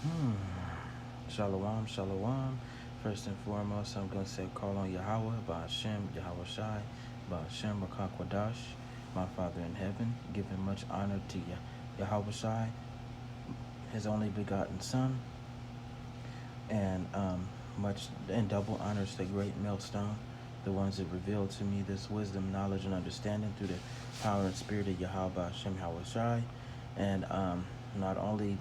Hmm. Shalom, shalom. First and foremost, I'm going to say call on Yahawah, by Hashem, Yahweh Shai, by Hashem, Kwadash, my Father in heaven, giving much honor to Yahweh Shai, his only begotten Son, and much and double honors to the great millstone, the ones that revealed to me this wisdom, knowledge, and understanding through the power and spirit of Yahweh Hashem, Yahweh Shai. And not only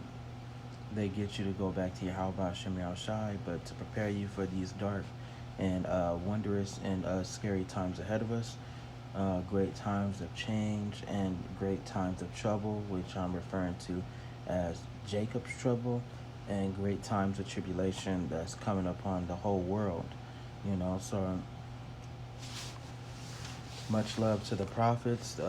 they get you to go back to Yahweh Hashem Shai, but to prepare you for these dark and wondrous and scary times ahead of us. Great times of change and great times of trouble, which I'm referring to as Jacob's trouble, and great times of tribulation that's coming upon the whole world. So much love to the prophets.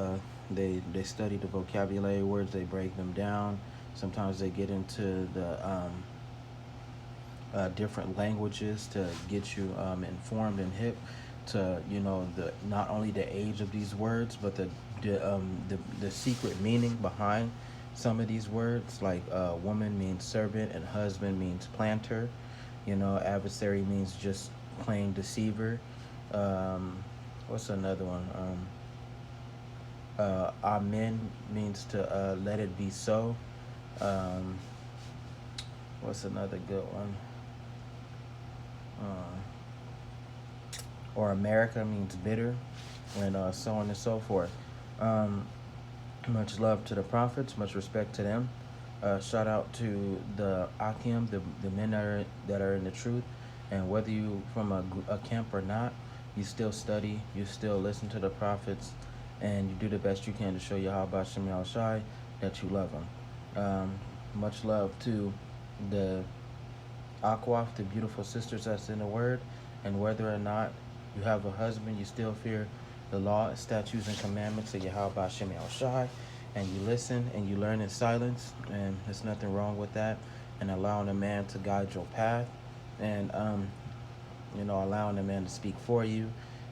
They study the vocabulary words, they break them down. Sometimes they get into the different languages to get you informed and hip to the not only the age of these words, but the secret meaning behind some of these words. Like woman means servant, and husband means planter. Adversary means just plain deceiver. What's another one? Amen means to let it be so. What's another good one? Or America means bitter, and so on and so forth. Much love to the prophets, much respect to them. Shout out to the Akim, the men that are in the truth. And whether you from a camp or not, you still study, you still listen to the prophets, and you do the best you can to show Yahweh Shem Shai that you love them. Much love to the Akwaf, the beautiful sisters that's in the word. And whether or not you have a husband, you still fear the law, statutes, and commandments of Yahweh Shem Shai, and you listen and you learn in silence, and there's nothing wrong with that. And allowing a man to guide your path, and allowing a man to speak for you,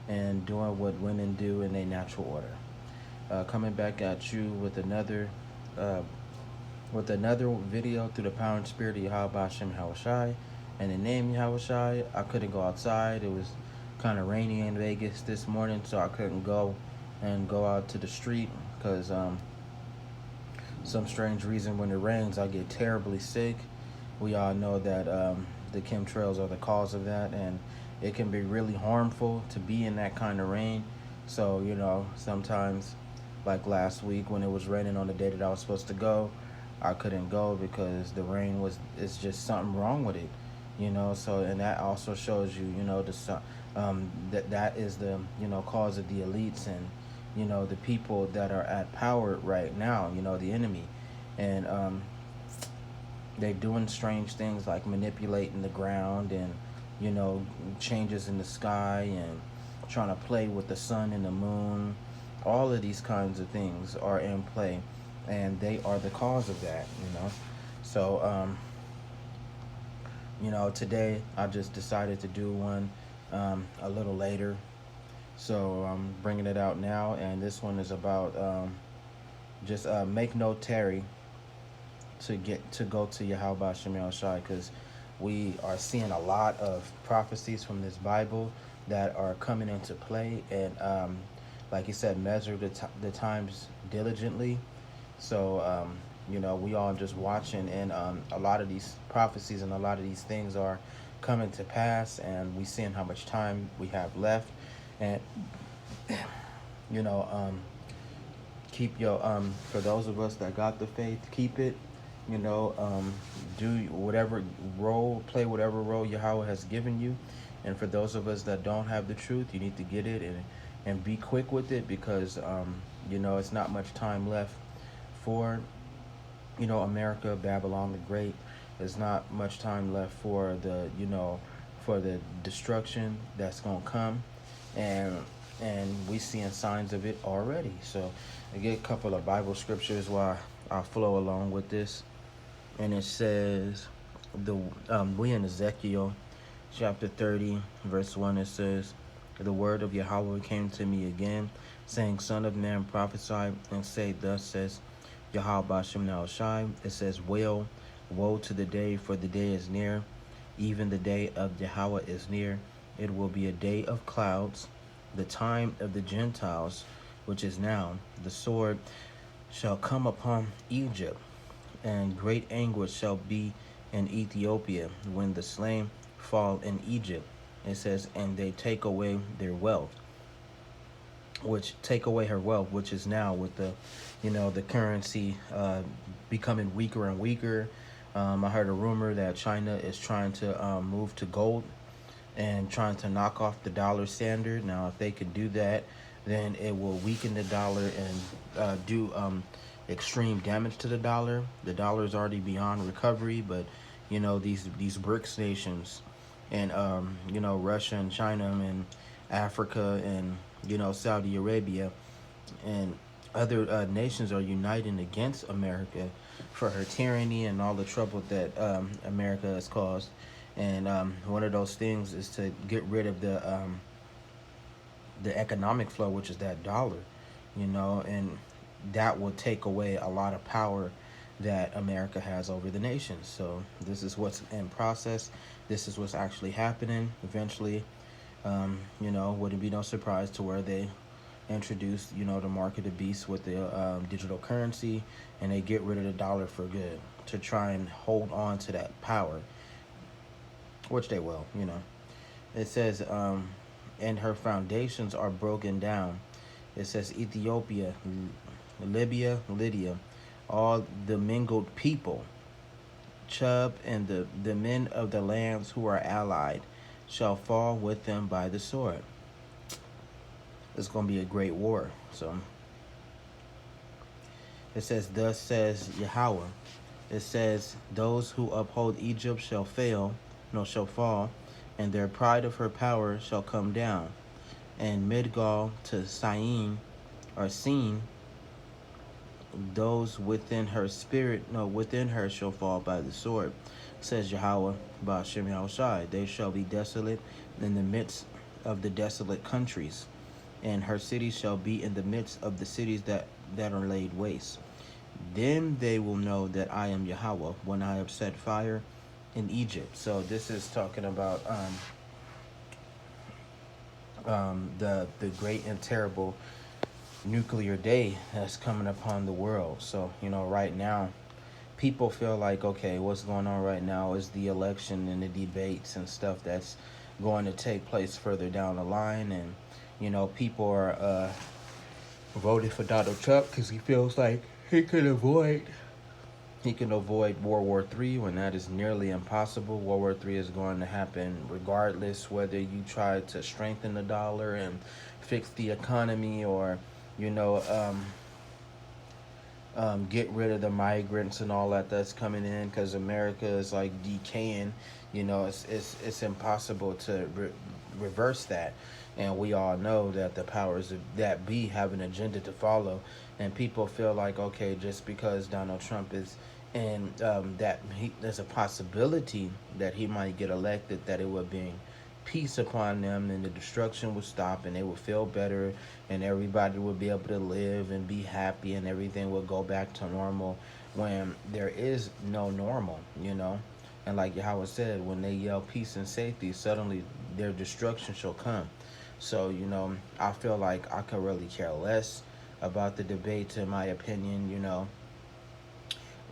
and doing what women do in their natural order. Coming back at you with another video through the power and spirit of Yahweh Hashem Shai. And the name Yahweh Shai, I couldn't go outside. It was kind of rainy in Vegas this morning, so I couldn't go out to the street because some strange reason when it rains I get terribly sick. We all know that the chemtrails are the cause of that, and it can be really harmful to be in that kind of rain. So sometimes, like last week when it was raining on the day that I was supposed to go, I couldn't go because the rain it's just something wrong with it. So, and that also shows you, that is the cause of the elites and the people that are at power right now, the enemy. And they're doing strange things like manipulating the ground and changes in the sky and trying to play with the sun and the moon. All of these kinds of things are in play, and they are the cause of that. So today I just decided to do one a little later, so I'm bringing it out now. And this one is about just make no tarry to go to Yahweh Shem Shai, because we are seeing a lot of prophecies from this Bible that are coming into play. And like he said, measure the times diligently. So we all just watching, and a lot of these prophecies and a lot of these things are coming to pass, and we seeing how much time we have left. And keep your for those of us that got the faith, keep it. Do whatever role, play whatever role Yahweh has given you. And for those of us that don't have the truth, you need to get it and be quick with it, because it's not much time left for America, Babylon the Great. There's not much time left for the destruction that's gonna come, and we seeing signs of it already. So I get a couple of Bible scriptures while I flow along with this. And it says, we in Ezekiel chapter 30 verse 1, it says, the word of Yahweh came to me again, saying, son of man, prophesy and say, thus says Yahweh Shem Shai. It says, well Woe to the day, for the day is near, even the day of Yahawah is near. It will be a day of clouds, the time of the Gentiles, which is now. The sword shall come upon Egypt, and great anguish shall be in Ethiopia when the slain fall in Egypt. It says, and they take away their wealth, which take away her wealth, which is now with the, the currency becoming weaker and weaker. I heard a rumor that China is trying to move to gold and trying to knock off the dollar standard. Now, if they could do that, then it will weaken the dollar and do extreme damage to the dollar. The dollar is already beyond recovery, but these BRICS nations and Russia and China and Africa and Saudi Arabia and other nations are uniting against America for her tyranny and all the trouble that America has caused. And one of those things is to get rid of the economic flow, which is that dollar, and that will take away a lot of power that America has over the nations. So this is what's in process. This is what's actually happening. Eventually, wouldn't be no surprise to where they introduce, the mark of the beast with the digital currency, and they get rid of the dollar for good to try and hold on to that power, which they will, It says, and her foundations are broken down. It says Ethiopia, Libya, Lydia, all the mingled people, Chub, and the men of the lands who are allied shall fall with them by the sword. It's going to be a great war. So it says, thus says Yahawah. It says, those who uphold Egypt shall fall, and their pride of her power shall come down. And Midgal to Syene, or Seen, those within her within her shall fall by the sword, says Yahawah, Ba'ashem Yahushai. They shall be desolate in the midst of the desolate countries, and her cities shall be in the midst of the cities that are laid waste. Then they will know that I am Yahawah when I have set fire in Egypt. So this is talking about the great and terrible nuclear day that's coming upon the world. So right now people feel like, okay, what's going on right now is the election and the debates and stuff that's going to take place further down the line, and people are voted for Donald Trump because he feels like he can avoid World War III, when that is nearly impossible. World War III is going to happen regardless whether you try to strengthen the dollar and fix the economy, or get rid of the migrants and all that's coming in, because America is like decaying. It's impossible to reverse that, and we all know that the powers that be have an agenda to follow, and people feel like, okay, just because Donald Trump is and there's a possibility that he might get elected, that it would bring peace upon them, and the destruction would stop, and they would feel better, and everybody would be able to live and be happy, and everything would go back to normal, when there is no normal. And like Yahweh said, when they yell peace and safety, suddenly their destruction shall come. So I feel like I could really care less about the debates, in my opinion.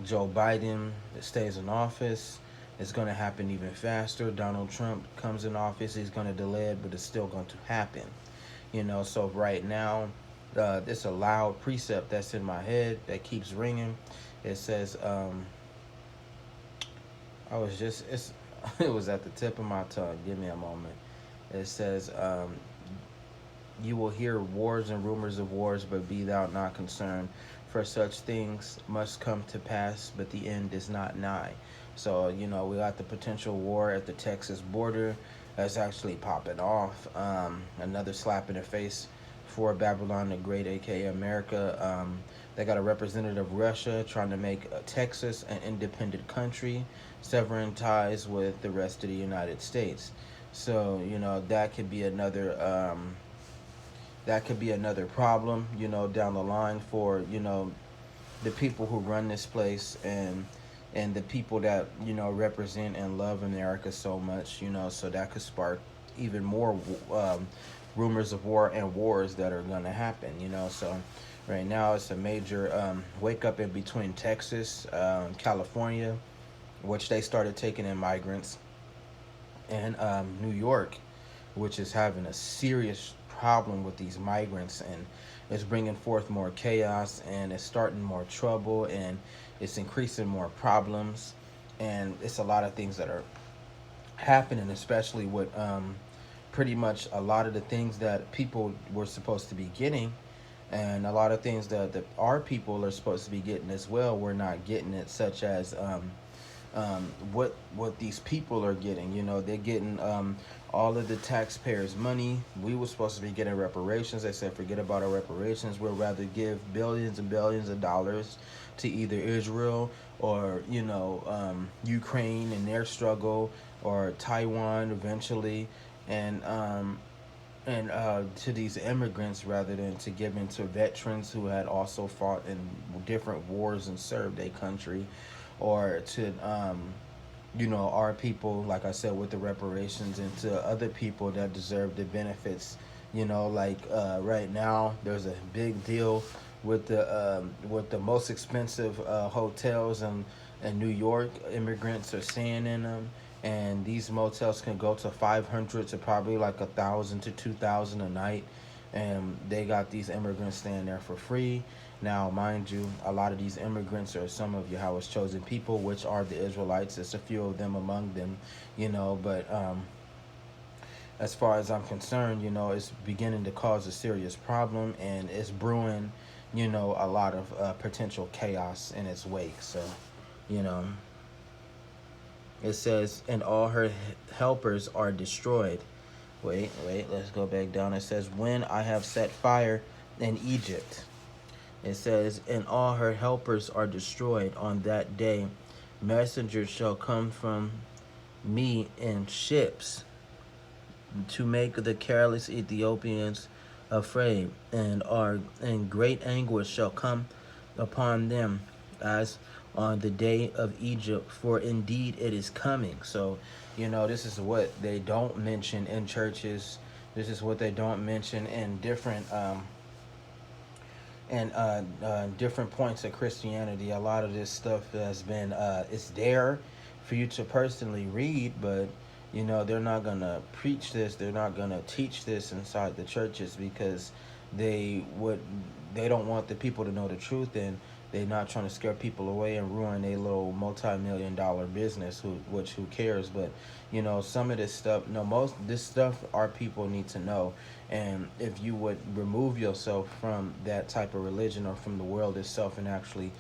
Joe Biden stays in office. It's going to happen even faster. Donald Trump comes in office. He's going to delay it, but it's still going to happen. So right now, it's a loud precept that's in my head that keeps ringing. It says, it was at the tip of my tongue. Give me a moment. It says, you will hear wars and rumors of wars, but be thou not concerned. For such things must come to pass, but the end is not nigh. So, we got the potential war at the Texas border that's actually popping off. Another slap in the face for Babylon the Great, aka America. They got a representative of Russia trying to make Texas an independent country, severing ties with the rest of the United States. So, that could be another problem, down the line for, the people who run this place. And, and the people that represent and love America so much, so that could spark even more rumors of war and wars that are going to happen, so right now it's a major wake up in between Texas, California, which they started taking in migrants, and New York, which is having a serious problem with these migrants, and it's bringing forth more chaos, and it's starting more trouble, and it's increasing more problems, and it's a lot of things that are happening, especially with pretty much a lot of the things that people were supposed to be getting, and a lot of things that our people are supposed to be getting as well. We're not getting it, such as what these people are getting. They're getting all of the taxpayers' money. We were supposed to be getting reparations. They said forget about our reparations. We'll rather give billions and billions of dollars to either Israel or Ukraine and their struggle, or Taiwan eventually, and to these immigrants, rather than to give into veterans who had also fought in different wars and served their country, or to our people, like I said, with the reparations, and to other people that deserve the benefits. Like right now there's a big deal with the most expensive hotels in New York. Immigrants are staying in them, and these motels can go to 500 to probably like 1,000 to 2,000 a night, and they got these immigrants staying there for free. Now, mind you, a lot of these immigrants are some of Yahweh's chosen people, which are the Israelites. There's a few of them among them, but as far as I'm concerned, it's beginning to cause a serious problem, and it's brewing, a lot of potential chaos in its wake. So, you know, it says, and all her helpers are destroyed. Wait, let's go back down. It says, when I have set fire in Egypt. It says, and all her helpers are destroyed on that day. Messengers shall come from me in ships to make the careless Ethiopians afraid, and great anguish shall come upon them as on the day of Egypt, for indeed it is coming. So, this is what they don't mention in churches. This is what they don't mention in different different points of Christianity. A lot of this stuff has been it's there for you to personally read, but they're not gonna preach this. They're not gonna teach this inside the churches, because they don't want the people to know the truth, and they're not trying to scare people away and ruin a little multi-million-dollar business. Who cares? But some of this stuff, most this stuff our people need to know. And if you would remove yourself from that type of religion or from the world itself, and actually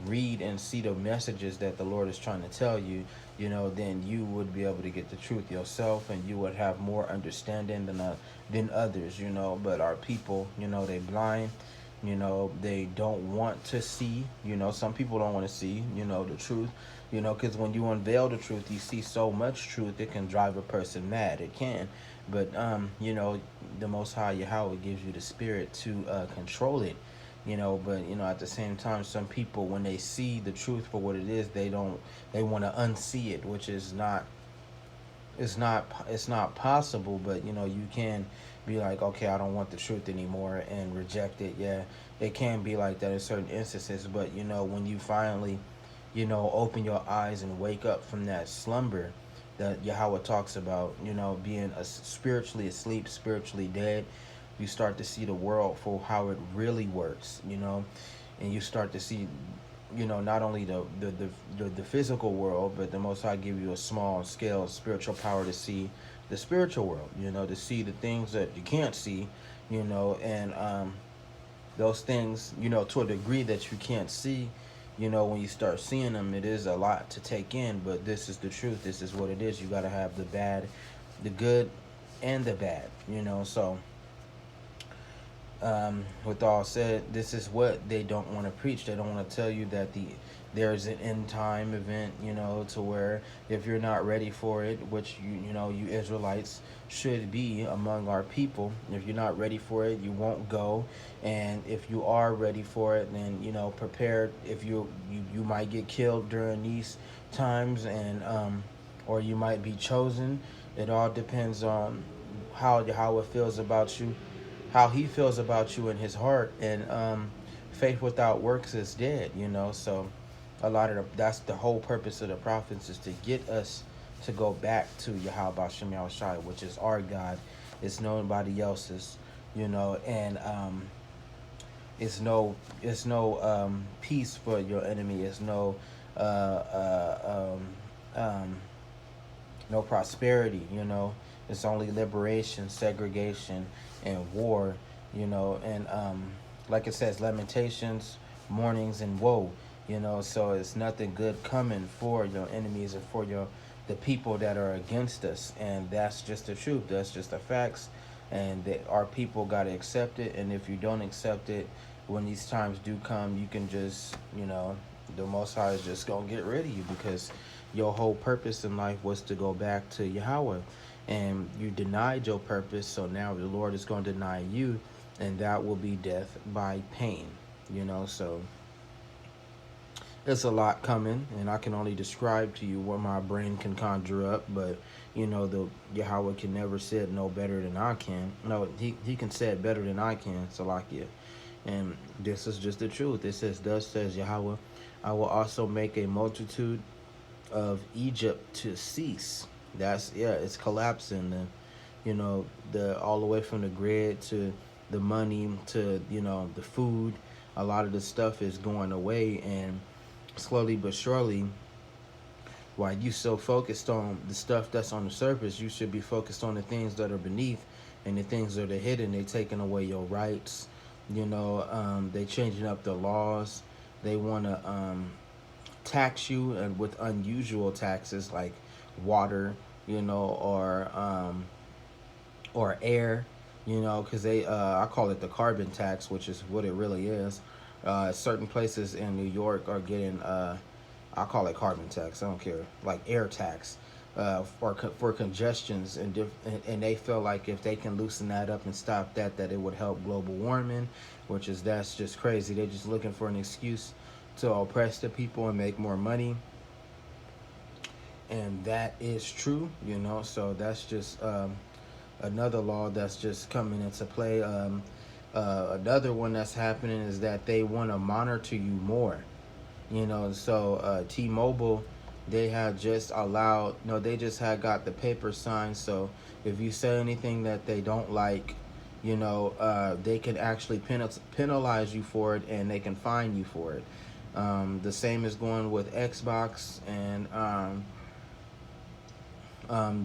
read and see the messages that the Lord is trying to tell you, then you would be able to get the truth yourself, and you would have more understanding than others. But our people, they blind. They don't want to see. Some people don't want to see, the truth. Because when you unveil the truth, you see so much truth, it can drive a person mad. It can. But the Most High Yahweh gives you the spirit to control it. But at the same time, some people, when they see the truth for what it is, they want to unsee it, which is not, it's not possible. But you can be like, okay, I don't want the truth anymore, and reject it. Yeah, it can be like that in certain instances. But when you finally open your eyes and wake up from that slumber that Yahweh talks about, being spiritually asleep, spiritually dead, you start to see the world for how it really works, and you start to see, not only the physical world, but the Most High give you a small scale spiritual power to see the spiritual world, to see the things that you can't see, and those things, to a degree that you can't see, when you start seeing them, it is a lot to take in. But this is the truth. This is what it is. You got to have the bad, the good, and the bad, so with all said, this is what they don't want to preach. They don't want to tell you that there's an end time event, to where if you're not ready for it, which you Israelites should be among our people, if you're not ready for it, you won't go. And if you are ready for it, then prepare. If you might get killed during these times, and or you might be chosen. It all depends on how it feels about you, how he feels about you in his heart. And faith without works is dead. So a lot of that's the whole purpose of the prophets, is to get us to go back to Yahawah Shem Yahushai, which is our God. It's nobody else's. And it's no peace for your enemy. It's uh, uh, no prosperity. It's only liberation, segregation, and war. And like it says, lamentations, mournings, and woe. So it's nothing good coming for your enemies and for the people that are against us. And that's just the truth. That's just the facts. And that our people got to accept it. And if you don't accept it, when these times do come, you can just, the Most High is just going to get rid of you, because your whole purpose in life was to go back to Yahawah. And you denied your purpose, so now the Lord is going to deny you, and that will be death by pain. So it's a lot coming, and I can only describe to you what my brain can conjure up. But the Yahawah can never say it no better than I can. No, he can say it better than I can, Salakia. And this is just the truth. It says, thus says Yahawah, I will also make a multitude of Egypt to cease. It's collapsing. The all the way from the grid to the money to the food. A lot of the stuff is going away, and slowly but surely, while you so focused on the stuff that's on the surface, you should be focused on the things that are beneath, and the things that are hidden. They taking away your rights. They changing up the laws. They want to tax you, and with unusual taxes like water, or air, because they I call it the carbon tax, which is what it really is. Certain places in New York are getting I call it carbon tax. I don't care, like air tax, for congestions, and they feel like if they can loosen that up and stop that it would help global warming, that's just crazy. They're just looking for an excuse to oppress the people and make more money. And that is true, so that's just another law that's just coming into play. Another one that's happening is that they want to monitor you more. So T-Mobile, they had just allowed, they just had got the paper signed. So if you say anything that they don't like, they can actually penalize you for it, and they can fine you for it. The same is going with Xbox, and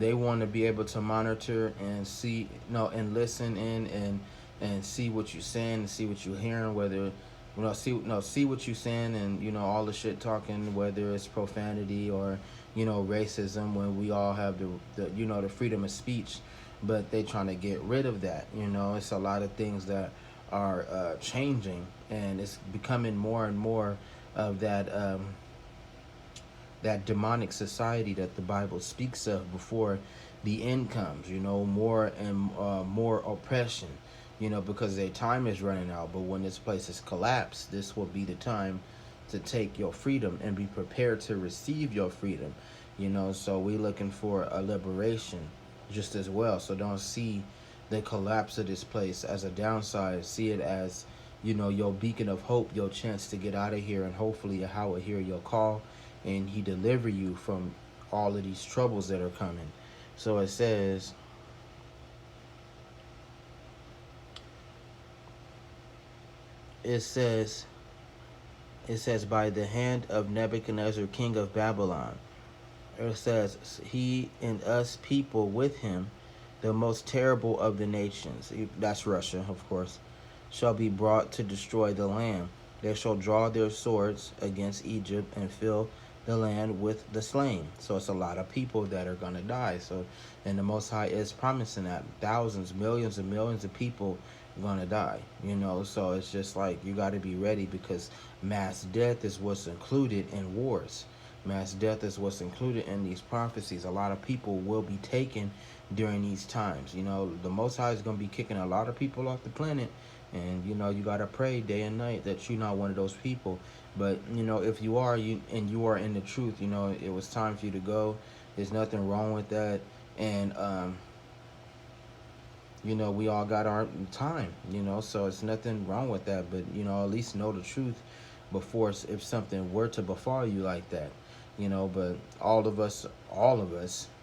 they want to be able to monitor and see, and listen in, and see what you're saying, and see what you're hearing, whether see what you're saying, and all the shit talking, whether it's profanity or racism, when we all have the freedom of speech. But they trying to get rid of that. It's a lot of things that are changing, and it's becoming more and more of that demonic society that the Bible speaks of before the end comes. More and more oppression. Because their time is running out. But when this place is collapsed, this will be the time to take your freedom and be prepared to receive your freedom. So we looking for a liberation just as well. So don't see the collapse of this place as a downside. See it as, your beacon of hope, your chance to get out of here, and hopefully Yahawah hear your call, and he deliver you from all of these troubles that are coming. So it says, by the hand of Nebuchadnezzar, king of Babylon. It says, he and us people with him, the most terrible of the nations, that's Russia, of course, shall be brought to destroy the land. They shall draw their swords against Egypt and fill the land with the slain. So it's a lot of people that are going to die. So, and the Most High is promising that thousands, millions and millions of people gonna die, you know. So it's just like you got to be ready, because mass death is what's included in wars. Mass death is what's included in these prophecies. A lot of people will be taken during these times. You know, the Most High is gonna be kicking a lot of people off the planet, and you know you gotta pray day and night that you're not one of those people. But you know, if you are, you are in the truth, you know, it was time for you to go. There's nothing wrong with that. And you know, we all got our time, you know, so it's nothing wrong with that. But you know, at least know the truth before, if something were to befall you like that, you know. But all of us,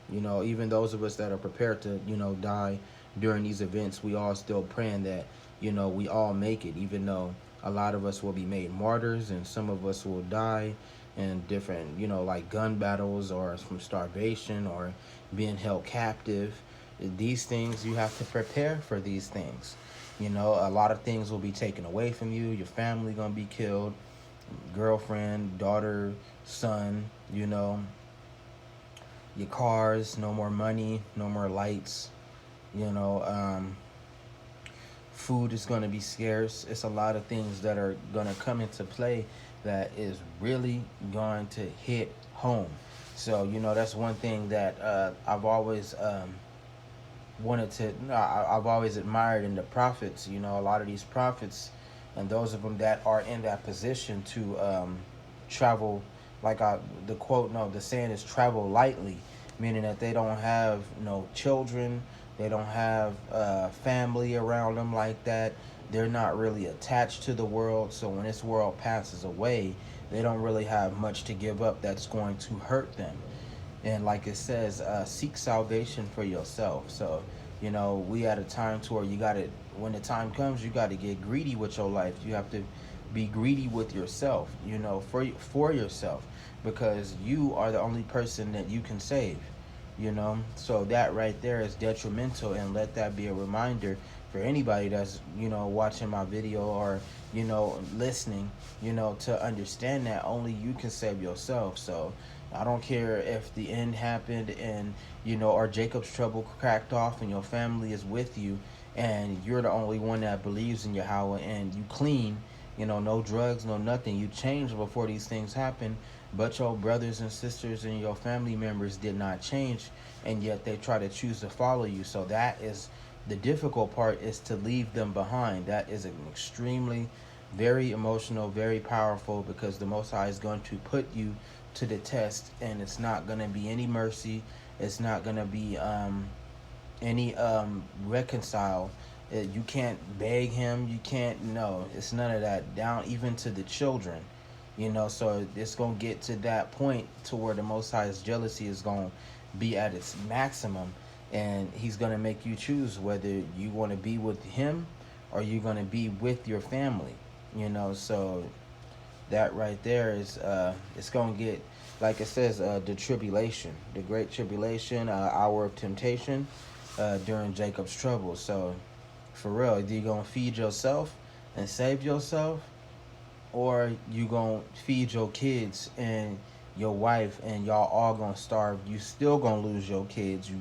you know, even those of us that are prepared to, you know, die during these events, we all still praying that, you know, we all make it, even though a lot of us will be made martyrs and some of us will die in different, you know, like gun battles or from starvation or being held captive. These things, you have to prepare for these things. You know, a lot of things will be taken away from you. Your family gonna be killed, girlfriend, daughter, son, you know, your cars, no more money, no more lights, you know, food is going to be scarce. It's a lot of things that are going to come into play that is really going to hit home. So, you know, that's one thing that I've always wanted to, no, I've always admired in the prophets. You know, a lot of these prophets and those of them that are in that position to travel, like the quote, no, the saying is travel lightly, meaning that they don't have no children, they don't have family around them like that. They're not really attached to the world. So when this world passes away, they don't really have much to give up that's going to hurt them. And like it says, seek salvation for yourself. So, you know, we at a time to where you got to, when the time comes, you got to get greedy with your life. You have to be greedy with yourself, you know, for yourself, because you are the only person that you can save, you know. So that right there is detrimental, and let that be a reminder for anybody that's, you know, watching my video or, you know, listening, you know, to understand that only you can save yourself. So I don't care if the end happened and, you know, or Jacob's trouble cracked off and your family is with you and you're the only one that believes in Yahawah and you clean, you know, no drugs, no nothing. You changed before these things happen, but your brothers and sisters and your family members did not change, and yet they try to choose to follow you. So that is the difficult part, is to leave them behind. That is an extremely, very emotional, very powerful, because the Most High is going to put you to the test, and it's not going to be any mercy. It's not going to be any reconcile. You can't beg him. You can't, no, it's none of that, down even to the children, you know. So it's going to get to that point to where the Most High's jealousy is going to be at its maximum, and he's going to make you choose whether you want to be with him or you're going to be with your family, you know. So that right there is it's gonna get, like it says, the tribulation, the great tribulation, hour of temptation, during Jacob's trouble. So for real, either you gonna feed yourself and save yourself, or you gonna feed your kids and your wife, and y'all all gonna starve. You still gonna lose your kids. You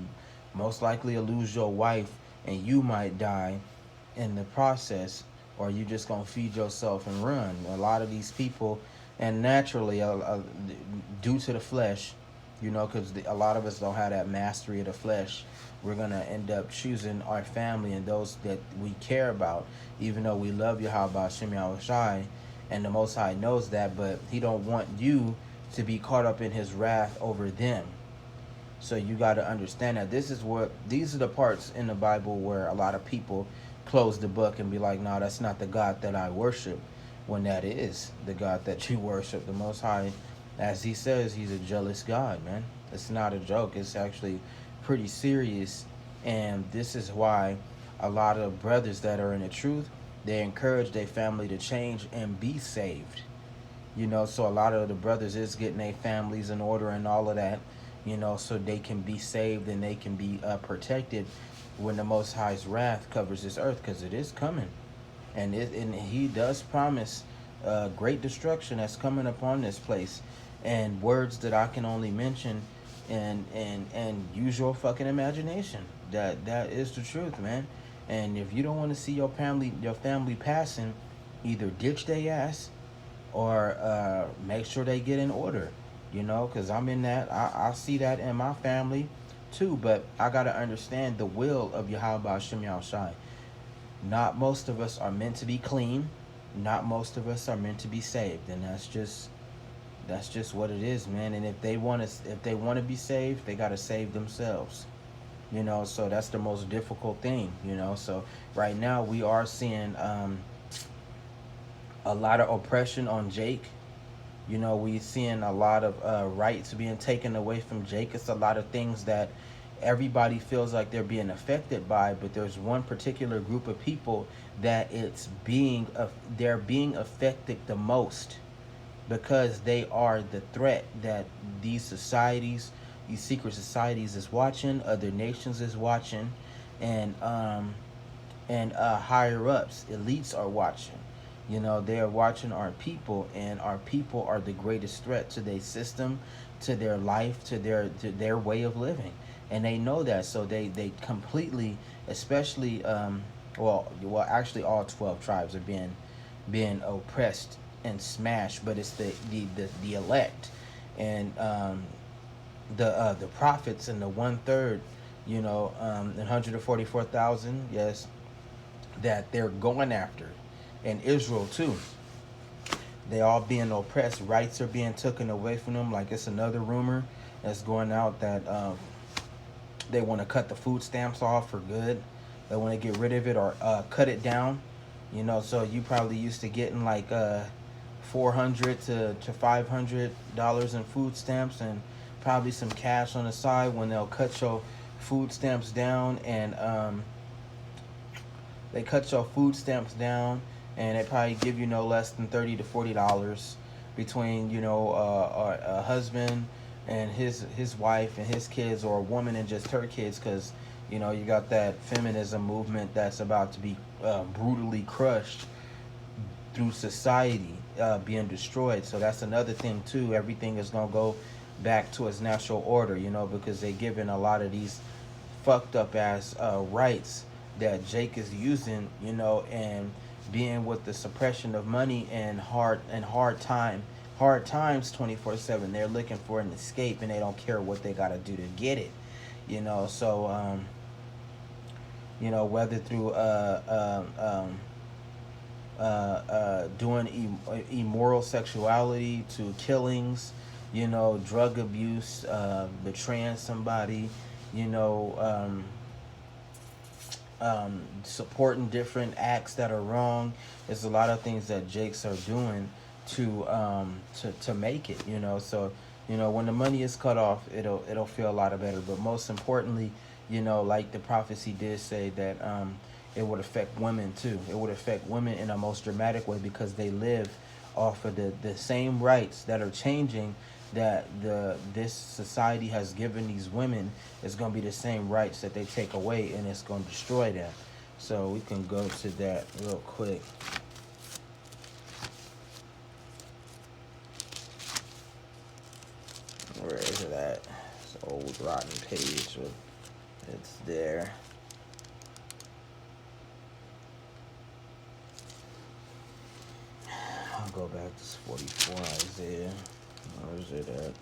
most likely will lose your wife, and you might die in the process, or you just gonna feed yourself and run. A lot of these people, and naturally, due to the flesh, you know, because a lot of us don't have that mastery of the flesh, we're gonna end up choosing our family and those that we care about, even though we love Yahawah Shem Yahushai, and the Most High knows that, but He don't want you to be caught up in His wrath over them. So you got to understand that these are the parts in the Bible where a lot of people close the book and be like, no, that's not the God that I worship, when that is the God that you worship. The Most High, as He says, He's a jealous God, man. It's not a joke. It's actually pretty serious. And this is why a lot of brothers that are in the truth, they encourage their family to change and be saved. You know, so a lot of the brothers is getting their families in order and all of that, you know, so they can be saved and they can be protected when the Most High's wrath covers this earth, because it is coming. And He does promise great destruction that's coming upon this place. And words that I can only mention and use your fucking imagination. That is the truth, man. And if you don't want to see your family passing, either ditch their ass or make sure they get in order. Because I'm in that. I see that in my family too. But I got to understand the will of Yahawah Shem Yahushai. Not most of us are meant to be clean. Not most of us are meant to be saved. And that's just what it is, man. And if they want to be saved, they got to save themselves. So that's the most difficult thing. So right now we are seeing a lot of oppression on Jake. We seeing a lot of rights being taken away from Jake. It's a lot of things that everybody feels like they're being affected by, but there's one particular group of people that they're being affected the most, because they are the threat that these secret societies is watching, other nations is watching, and higher ups, elites are watching. They are watching our people, and our people are the greatest threat to their system, to their life, to their way of living, and they know that. So they completely, especially actually all 12 tribes are being oppressed and smashed, but it's the elect, and the prophets, and the 1/3, and 144,000, yes, that they're going after. And Israel too, they all being oppressed. Rights are being taken away from them. Like, it's another rumor that's going out that they want to cut the food stamps off for good. They want to get rid of it, or cut it down. So you probably used to getting like $400 to $500 in food stamps, and probably some cash on the side when they'll cut your food stamps down. And they cut your food stamps down, and they probably give you no less than $30 to $40 between a husband and his wife and his kids, or a woman and just her kids, because you got that feminism movement that's about to be brutally crushed through society, being destroyed. So that's another thing too. Everything is gonna go back to its natural order, because they're giving a lot of these fucked up ass rights that Jake is using, and being with the suppression of money and hard times 24/7. They're looking for an escape, and they don't care what they got to do to get it. So whether through doing immoral sexuality, to killings, drug abuse, betraying somebody, supporting different acts that are wrong. There's a lot of things that Jakes are doing to make it. So when the money is cut off, it'll feel a lot better. But most importantly, like the prophecy did say, that it would affect women too. It would affect women in a most dramatic way, because they live off of the same rights that are changing, that this society has given these women. Is going to be the same rights that they take away, and it's going to destroy them. So we can go to that real quick. Where is it at? It's an old rotten page, but it's there. I'll go back to 44 Isaiah. Where is it at?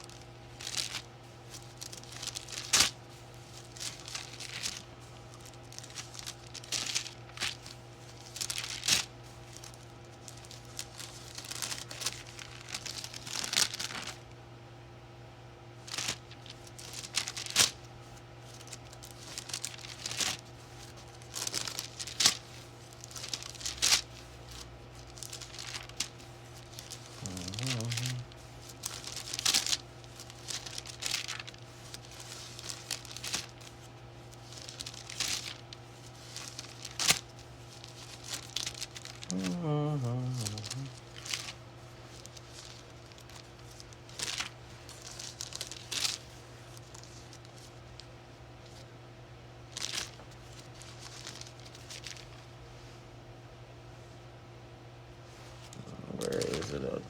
Where is it up?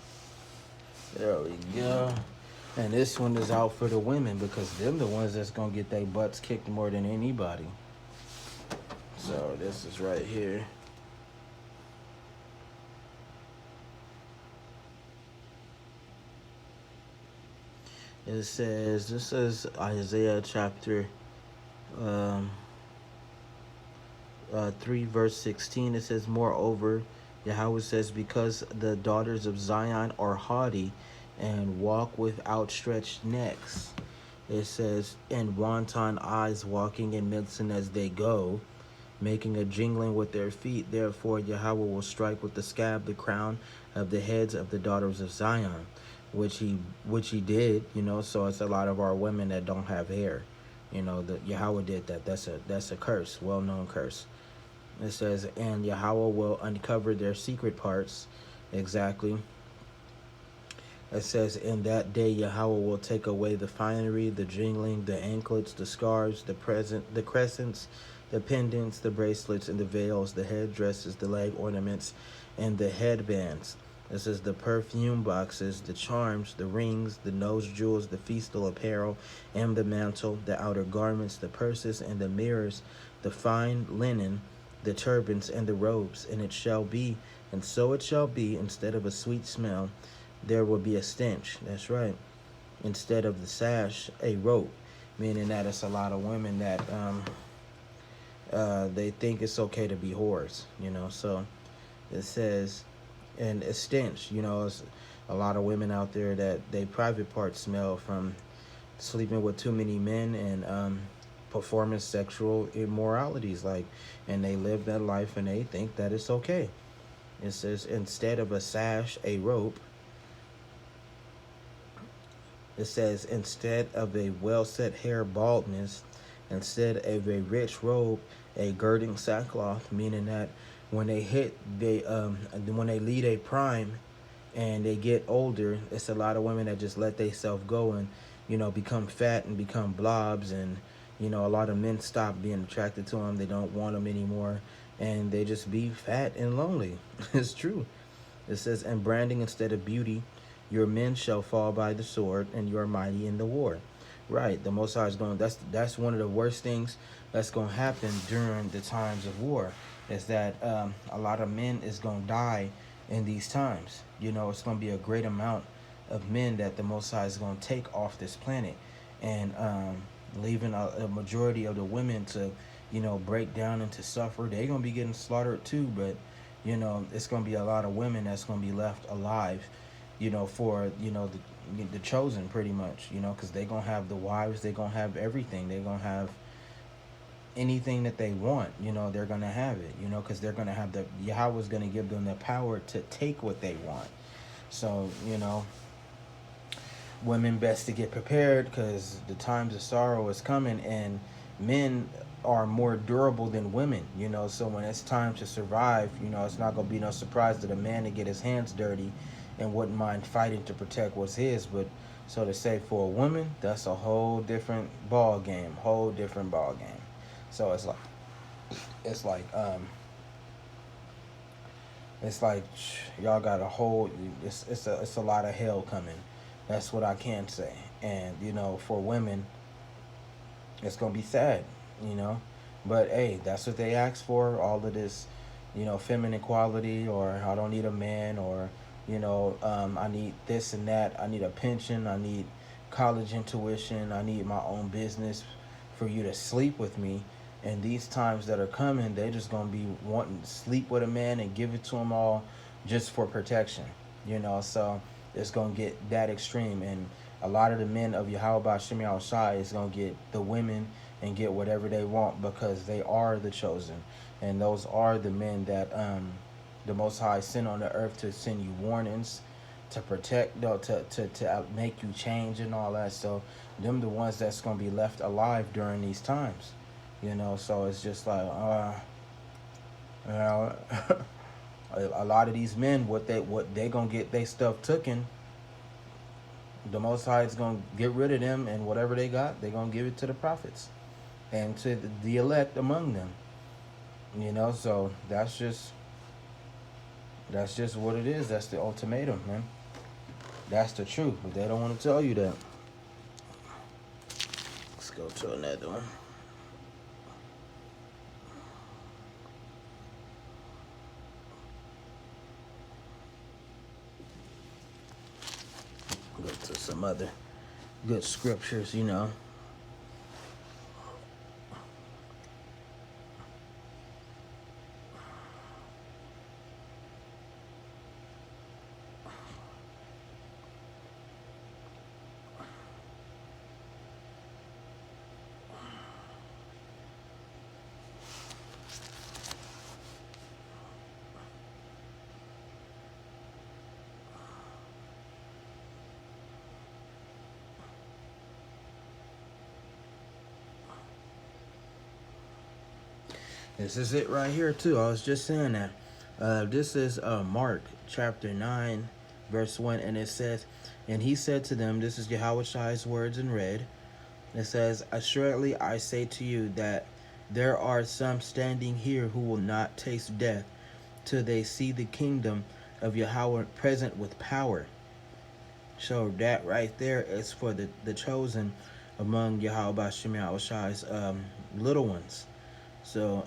There we go. And this one is out for the women, because them the ones that's gonna get their butts kicked more than anybody. So this is right here. It says, this is Isaiah chapter um, 3 verse 16. It says, moreover, Yahweh says, because the daughters of Zion are haughty and walk with outstretched necks. It says, and wanton eyes walking in medicine as they go, making a jingling with their feet. Therefore Yahweh will strike with the scab the crown of the heads of the daughters of Zion, which he did, so it's a lot of our women that don't have hair. The Yahweh did that. That's a curse, well-known curse. It says, and Yahweh will uncover their secret parts. Exactly. It says, in that day Yahweh will take away the finery, the jingling, the anklets, the scarves, the crescents, the pendants, the bracelets, and the veils, the headdresses, the leg ornaments, and the headbands. It says, the perfume boxes, the charms, the rings, the nose jewels, the festal apparel, and the mantle, the outer garments, the purses, and the mirrors, the fine linen, the turbans, and the robes. And it shall be, and so it shall be, instead of a sweet smell, there will be a stench. That's right. Instead of the sash, a rope. Meaning that it's a lot of women that they think it's okay to be whores, So it says, and a stench, it's a lot of women out there that they private parts smell from sleeping with too many men and performing sexual immoralities, and they live that life and they think that it's okay. It says, instead of a sash, a rope. It says, instead of a well-set hair, baldness. Instead of a rich robe, a girding sackcloth. Meaning that when they when they lead a prime and they get older, it's a lot of women that just let themselves go and become fat and become blobs, and a lot of men stop being attracted to them. They don't want them anymore, and they just be fat and lonely. It's true. It says, and branding instead of beauty. Your men shall fall by the sword, and you are mighty in the war. Right, the Most High is going. That's one of the worst things that's going to happen during the times of war. Is that a lot of men is going to die in these times. It's going to be a great amount of men that the Most High is going to take off this planet, and leaving a majority of the women to, break down and to suffer. They're going to be getting slaughtered too, but it's going to be a lot of women that's going to be left alive. For the chosen, pretty much, because they're gonna have the wives, they're gonna have everything, they're gonna have anything that they want, they're gonna have it, because they're gonna have Yahweh's gonna give them the power to take what they want. So women best to get prepared, because the times of sorrow is coming, and men are more durable than women, so when it's time to survive, it's not gonna be no surprise that a man to get his hands dirty and wouldn't mind fighting to protect what's his. But so to say, for a woman, that's a whole different ball game. So it's like y'all got a whole. It's a lot of hell coming. That's what I can say. And for women, it's gonna be sad. But hey, that's what they asked for. All of this, feminine quality, or I don't need a man, or I need this and that. I need a pension. I need college tuition. I need my own business for you to sleep with me. And these times that are coming, they're just going to be wanting to sleep with a man and give it to him all just for protection. So it's going to get that extreme. And a lot of the men of Yahawah Shem Yahushai is going to get the women and get whatever they want, because they are the chosen. And those are the men that the Most High sent on the earth to send you warnings, to protect, to make you change and all that. So them the ones that's going to be left alive during these times, So it's just like, a lot of these men, what they going to get they stuff taken. The Most High is going to get rid of them, and whatever they got, they're going to give it to the prophets and to the elect among them. So that's just what it is. That's the ultimatum, man. That's the truth, but they don't want to tell you that. Let's go to another one. some other good scriptures, you know. This is it right here too. I was just saying that. This is Mark chapter 9, verse 1, and it says, "And he said to them," this is Yahawah's words in red. It says, "Assuredly I say to you that there are some standing here who will not taste death till they see the kingdom of Yahawah present with power." So that right there is for the chosen among Yahawah Shemyahushai's little ones. So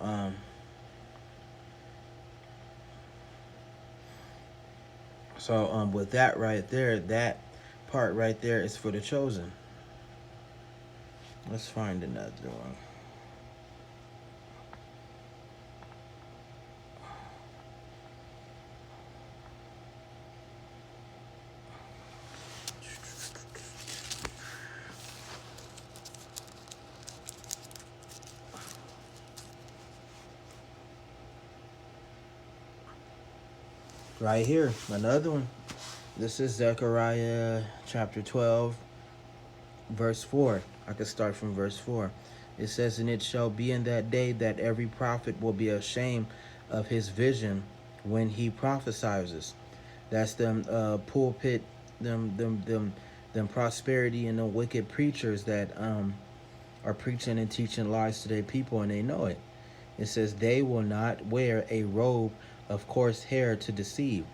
with that right there, that part right there is for the chosen. Let's find another one. Right here, another one. This is Zechariah chapter 12, verse 4. I could start from verse 4. It says, "And it shall be in that day that every prophet will be ashamed of his vision when he prophesies." That's them pulpit, them prosperity and the wicked preachers that are preaching and teaching lies to their people, and they know it. It says they will not wear a robe of coarse hair to deceive.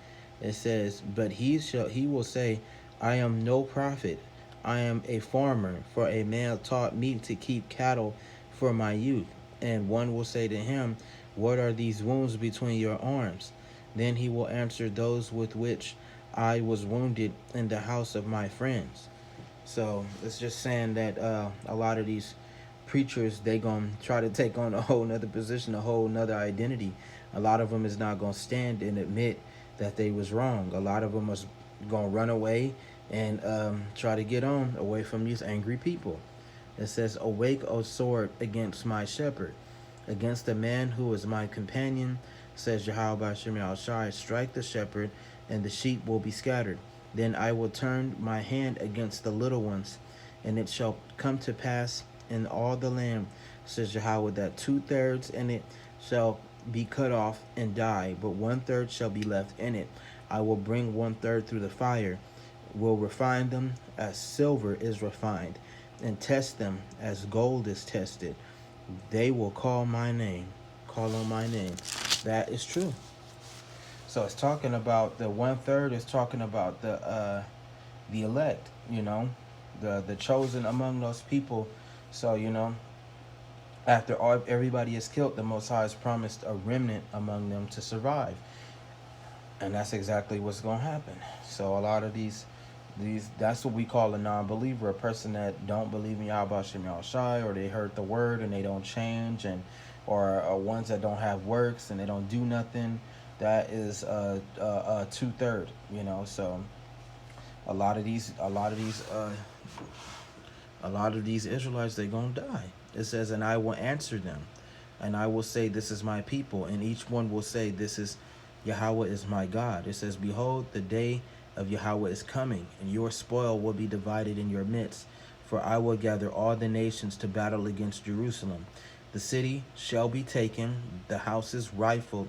It says, "But he will say, I am no prophet. I am a farmer, for a man taught me to keep cattle for my youth." And one will say to him, "What are these wounds between your arms?" Then he will answer, "Those with which I was wounded in the house of my friends." So it's just saying that a lot of these preachers, they gonna try to take on a whole nother position, a whole nother identity. A lot of them is not gonna stand and admit that they was wrong. A lot of them is gonna run away and try to get on away from these angry people. It says, "Awake, O sword, against my shepherd, against the man who is my companion," says Yahawah Shem Shai. "Strike the shepherd, and the sheep will be scattered. Then I will turn my hand against the little ones, and it shall come to pass in all the land," says Yahawah, "that 2/3 in it shall be cut off and die, but 1/3 shall be left in it. I will bring 1/3 through the fire, will refine them as silver is refined, and test them as gold is tested. They will call on my name." That is true. So it's talking about the 1/3 is talking about the elect, the chosen among those people. So after everybody is killed, the Most High has promised a remnant among them to survive, and that's exactly what's going to happen. So a lot of these that's what we call a non-believer, a person that don't believe in Yahawah Shem Shai, or they heard the word and they don't change, and or ones that don't have works and they don't do nothing. That is 2/3. So a lot of these Israelites, they're gonna die. It says, "And I will answer them, and I will say, this is my people, and each one will say, this is Yahawah is my God." It says, "Behold, the day of Yahawah is coming, and your spoil will be divided in your midst. For I will gather all the nations to battle against Jerusalem. The city shall be taken, the houses rifled,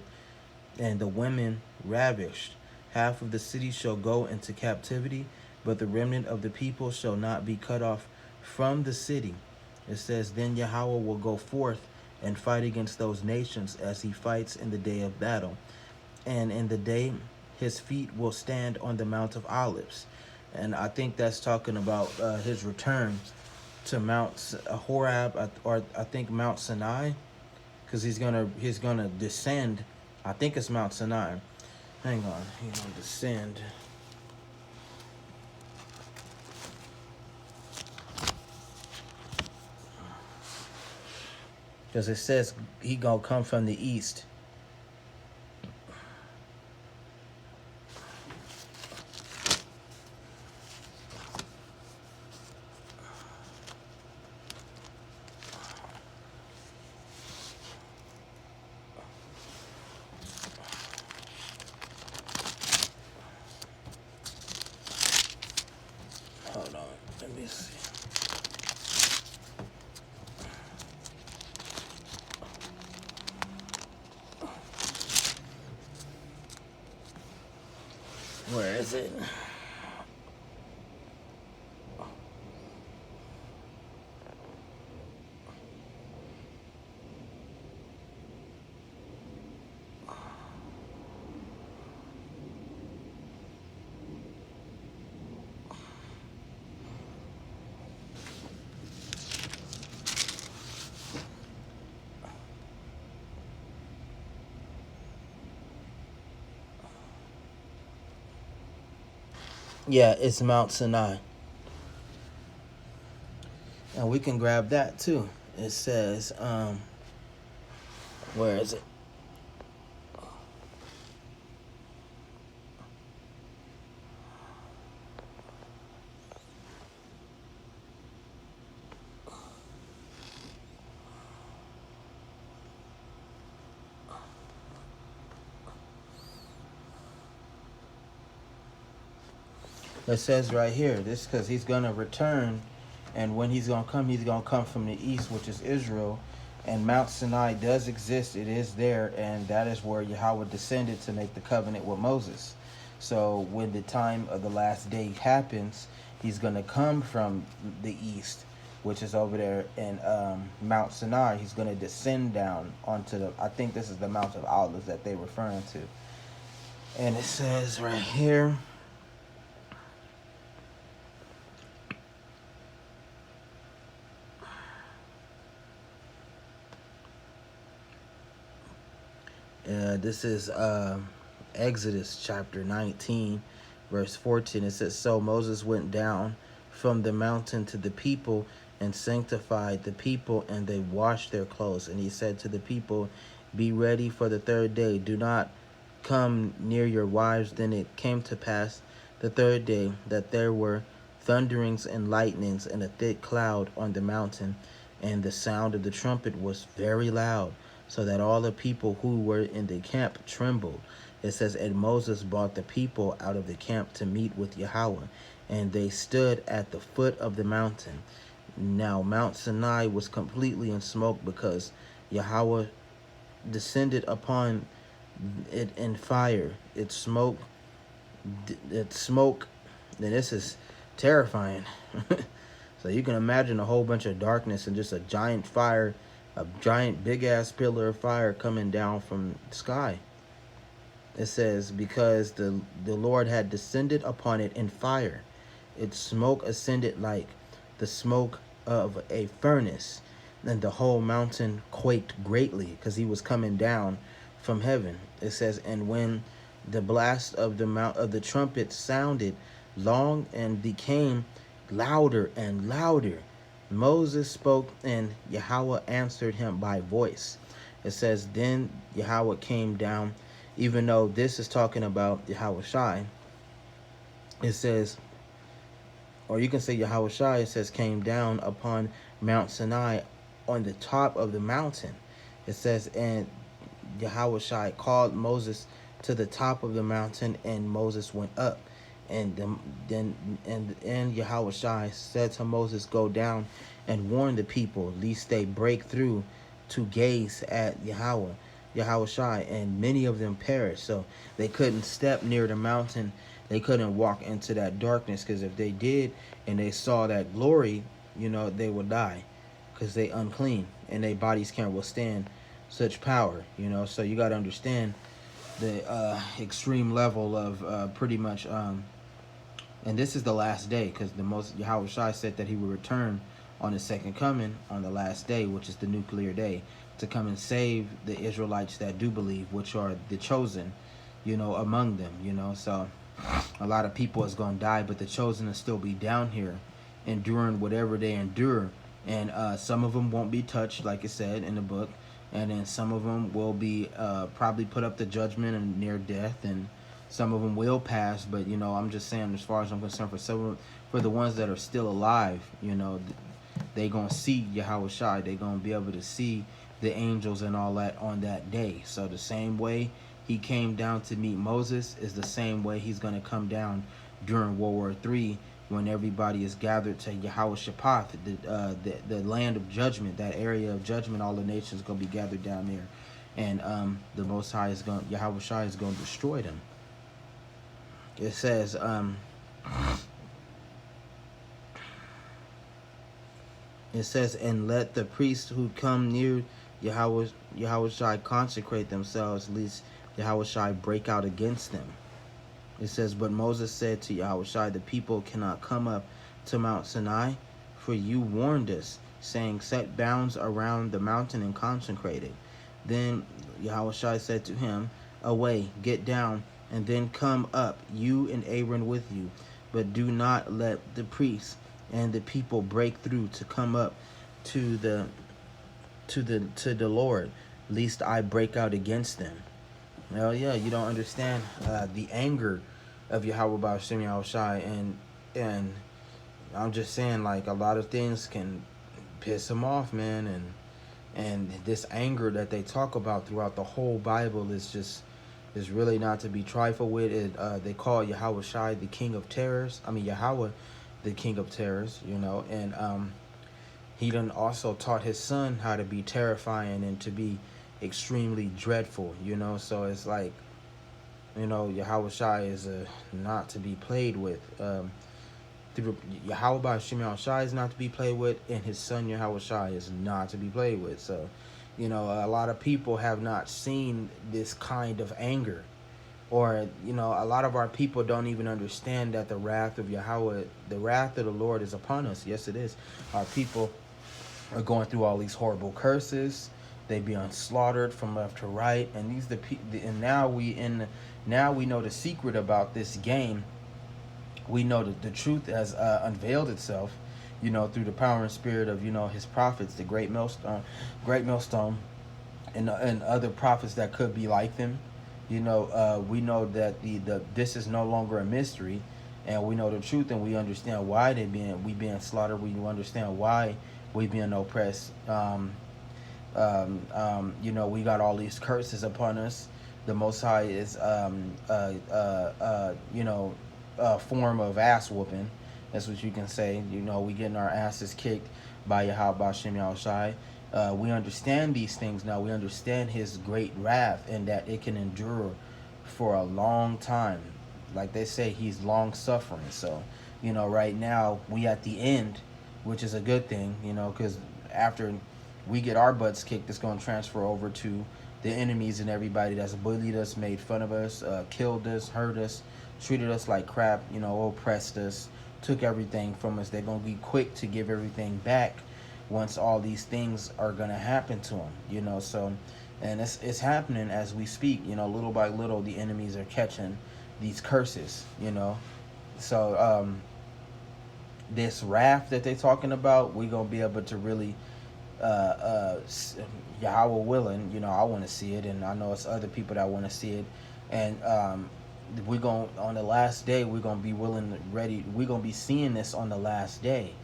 and the women ravished. Half of the city shall go into captivity, but the remnant of the people shall not be cut off from the city." It says, "Then Yahawah will go forth and fight against those nations as he fights in the day of battle. And in the day his feet will stand on the Mount of Olives." And I think that's talking about his return to Mount Horeb, or I think Mount Sinai, because he's gonna descend. I think it's Mount Sinai. Hang on, he's gonna descend. because it says he gonna come from the east. Hold on, let me see. Where is it? Yeah, it's Mount Sinai. And we can grab that too. It says, where is it? It says right here, this because he's going to return, and when he's going to come from the east, which is Israel, and Mount Sinai does exist. It is there, and that is where Yahawah descended to make the covenant with Moses. So when the time of the last day happens, he's going to come from the east, which is over there in Mount Sinai. He's going to descend down onto the, I think this is the Mount of Olives that they're referring to. And it says right here, this is Exodus chapter 19, verse 14. It says, so Moses went down from the mountain to the people and sanctified the people, and they washed their clothes. And he said to the people, be ready for the third day. Do not come near your wives. Then it came to pass the third day that there were thunderings and lightnings and a thick cloud on the mountain, and the sound of the trumpet was very loud, so that all the people who were in the camp trembled. It says, and Moses brought the people out of the camp to meet with Yahawah, and they stood at the foot of the mountain. Now Mount Sinai was completely in smoke, because Yahawah descended upon it in fire. Then this is terrifying. So you can imagine a whole bunch of darkness and just a giant fire, a giant big ass pillar of fire coming down from the sky. It says, because the Lord had descended upon it in fire. Its smoke ascended like the smoke of a furnace, and the whole mountain quaked greatly, because he was coming down from heaven. It says, and when the blast of the trumpet sounded long and became louder and louder, Moses spoke, and Yahawah answered him by voice. It says, then Yahawah came down, even though this is talking about Yahawashi. It says, or you can say Yahawashi, it says, came down upon Mount Sinai on the top of the mountain. It says, and Yahawashi called Moses to the top of the mountain, and Moses went up. And then Yahawashi said to Moses, go down and warn the people, lest they break through to gaze at Yahawashi, and many of them perished. So they couldn't step near the mountain. They couldn't walk into that darkness, because if they did and they saw that glory, they would die, because they unclean and their bodies can't withstand such power. So you got to understand the extreme level of pretty much and this is the last day, because the most Yahawashi said that he would return on his second coming on the last day, which is the nuclear day, to come and save the Israelites that do believe, which are the chosen, among them. So a lot of people is going to die, but the chosen will still be down here enduring whatever they endure and some of them won't be touched, like it said in the book, and then some of them will be probably put up to judgment and near death, and some of them will pass. But I'm just saying, as far as I'm concerned, for the ones that are still alive, they gonna see Yahweh Shai. They gonna be able to see the angels and all that on that day. So the same way he came down to meet Moses is the same way he's gonna come down during World War III, when everybody is gathered to Yahweh Shaphat, the land of judgment, that area of judgment. All the nations gonna be gathered down there, and the Most High is going, Yahweh Shai is going to destroy them. It says, and let the priests who come near Yahweh Shai consecrate themselves, lest Yahweh Shai break out against them. It says, but Moses said to Yahweh Shai, the people cannot come up to Mount Sinai, for you warned us, saying, set bounds around the mountain and consecrate it. Then Yahweh Shai said to him, away, get down, and then come up, you and Aaron with you, but do not let the priests and the people break through to come up to the Lord, lest I break out against them. Well, yeah, you don't understand the anger of Yahweh B'Shem Yahweh Shai, and I'm just saying, like, a lot of things can piss him off, man, and this anger that they talk about throughout the whole Bible is really not to be trifled with. They call Yahweh Shai the king of terrors. I mean, Yahweh the king of terrors, and he done also taught his son how to be terrifying and to be extremely dreadful, so it's like, Yahweh Shai is not to be played with. Yahweh B'Shem Yahweh Shai is not to be played with, and his son Yahweh Shai is not to be played with. So, a lot of people have not seen this kind of anger, or a lot of our people don't even understand that the wrath of Yahweh, the wrath of the Lord is upon us. Yes, it is. Our people are going through all these horrible curses. They being slaughtered from left to right, and now we know the secret about this game. We know that the truth has unveiled itself, through the power and spirit of his prophets, the great millstone, and other prophets that could be like them. We know that this is no longer a mystery, and we know the truth, and we understand why we being slaughtered. We understand why we being oppressed. We got all these curses upon us. The Most High is a form of ass whooping. That's what you can say. We getting our asses kicked by Yahweh B'Shem Yahweh Shai. We understand these things now. We understand his great wrath, and that it can endure for a long time. Like they say, he's long suffering. So, right now we at the end, which is a good thing, because after we get our butts kicked, it's going to transfer over to the enemies and everybody that's bullied us, made fun of us, killed us, hurt us, treated us like crap, oppressed us, took everything from us. They're going to be quick to give everything back once all these things are going to happen to them, so, and it's happening as we speak, little by little, the enemies are catching these curses, so this wrath that they're talking about, we're going to be able to really Yahweh willing, I want to see it, and I know it's other people that want to see it, and we're going, on the last day, we're going to be ready, we're going to be seeing this on the last day,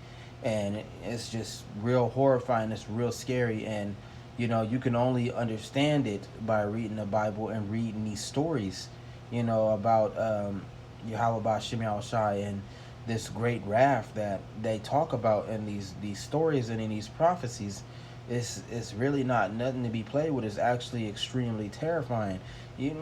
and it's just real horrifying, it's real scary, and you can only understand it by reading the Bible and reading these stories, about Yahweh B'Shem Yahweh Shai, and this great wrath that they talk about in these stories and in these prophecies. It's really not nothing to be played with. It's actually extremely terrifying. You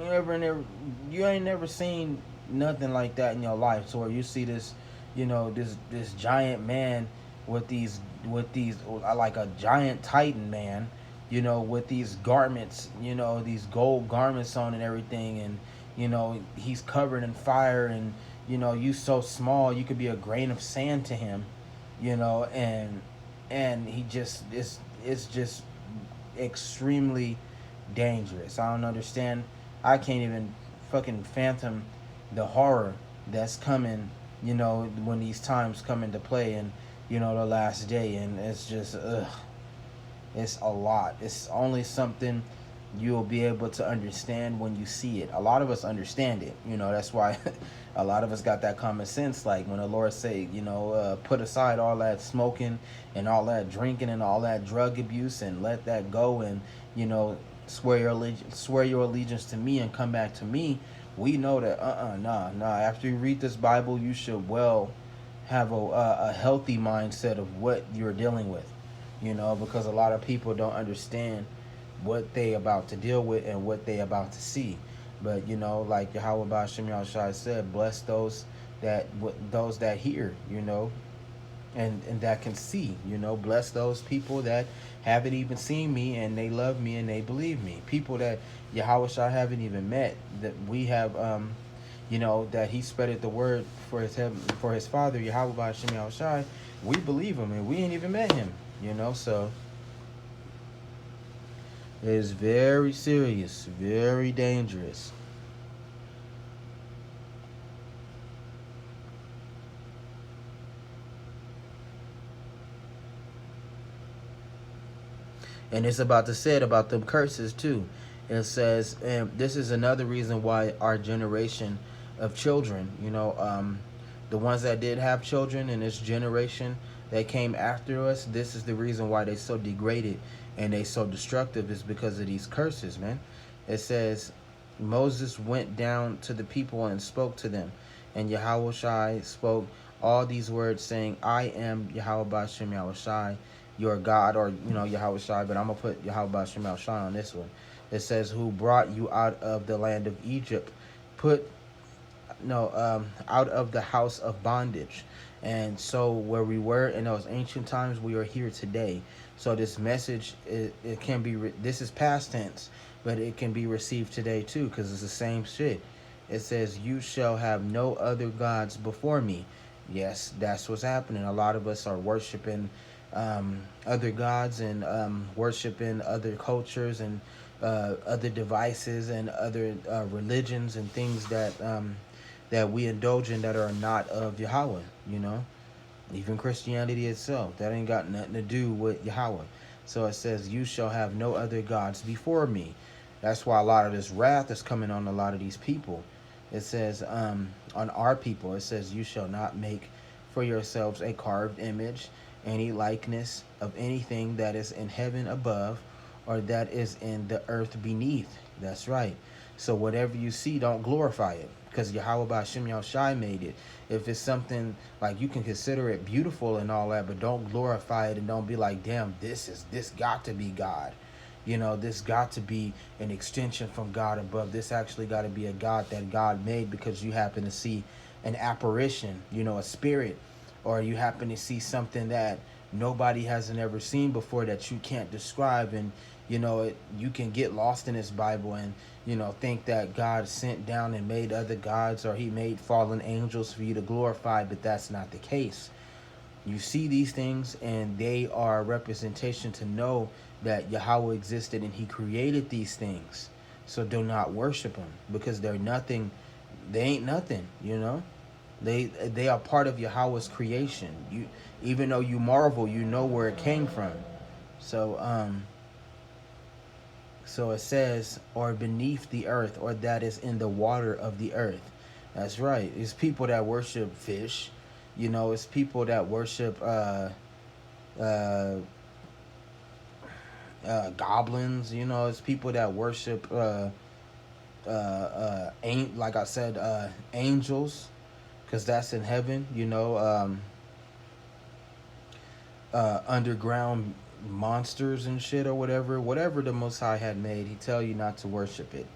ain't never seen nothing like that in your life. So you see this, this giant man with these like a giant titan man, with these garments, these gold garments on and everything, and he's covered in fire, and you so small you could be a grain of sand to him, and he just it's just extremely dangerous. I don't understand. I can't even fucking fathom the horror that's coming, when these times come into play, and the last day, and it's just it's a lot. It's only something you'll be able to understand when you see it. A lot of us understand it. That's why a lot of us got that common sense. Like when the Lord say, put aside all that smoking and all that drinking and all that drug abuse and let that go, and swear your allegiance to me and come back to me. We know that nah. After you read this Bible, you should have a healthy mindset of what you're dealing with. Because a lot of people don't understand what they about to deal with and what they about to see. But like Yahawah Ba'ashem Yahushua said, bless those that hear, and that can see. Bless those people that haven't even seen me and they love me and they believe me. People that Yahushua haven't even met, that we have that he spreaded the word for his father, Yahawah Ba'ashem Yahushua. We believe him and we ain't even met him. So it is very serious, very dangerous. And it's about to say it about them curses too. It says, and this is another reason why our generation of children, the ones that did have children in this generation that came after us, this is the reason why they so degraded and they so destructive, is because of these curses, man. It says, Moses went down to the people and spoke to them, and Yahushua spoke all these words, saying, I am Yahawah Ba'ashem Yahushua, your God, or Yahushua, but I'm gonna put Yahawah Ba'ashem Yahushua on this one. It says, who brought you out of the land of Egypt, out of the house of bondage. And so where we were in those ancient times, we are here today. So this message, it can be, this is past tense, but it can be received today too, because it's the same shit. It says, you shall have no other gods before me. Yes, that's what's happening. A lot of us are worshiping other gods and worshiping other cultures and other devices and other religions and things that we indulge in that are not of Yahawah, Even Christianity itself, that ain't got nothing to do with Yahawah. So it says, you shall have no other gods before me. That's why a lot of this wrath is coming on a lot of these people. It says, on our people, it says, you shall not make for yourselves a carved image, any likeness of anything that is in heaven above or that is in the earth beneath. That's right. So whatever you see, don't glorify it, because Yahawah Ba'ashem Yahushua made it. If it's something like, you can consider it beautiful and all that, but don't glorify it and don't be like, damn, this got to be God. This got to be an extension from God above. This actually got to be a God that God made because you happen to see an apparition, a spirit, or you happen to see something that nobody hasn't ever seen before that you can't describe. And you can get lost in this Bible and think that God sent down and made other gods, or he made fallen angels for you to glorify, but that's not the case. You see these things and they are a representation to know that Yahawah existed and he created these things. So do not worship them, because they're nothing. They ain't nothing. They are part of Yahawah's creation. Even though you marvel, you know where it came from. So it says, or beneath the earth, or that is in the water of the earth. That's right. It's people that worship fish. It's people that worship goblins. It's people that worship like I said, angels, because that's in heaven. Underground monsters and shit, or whatever the Most High had made. He tell you not to worship it,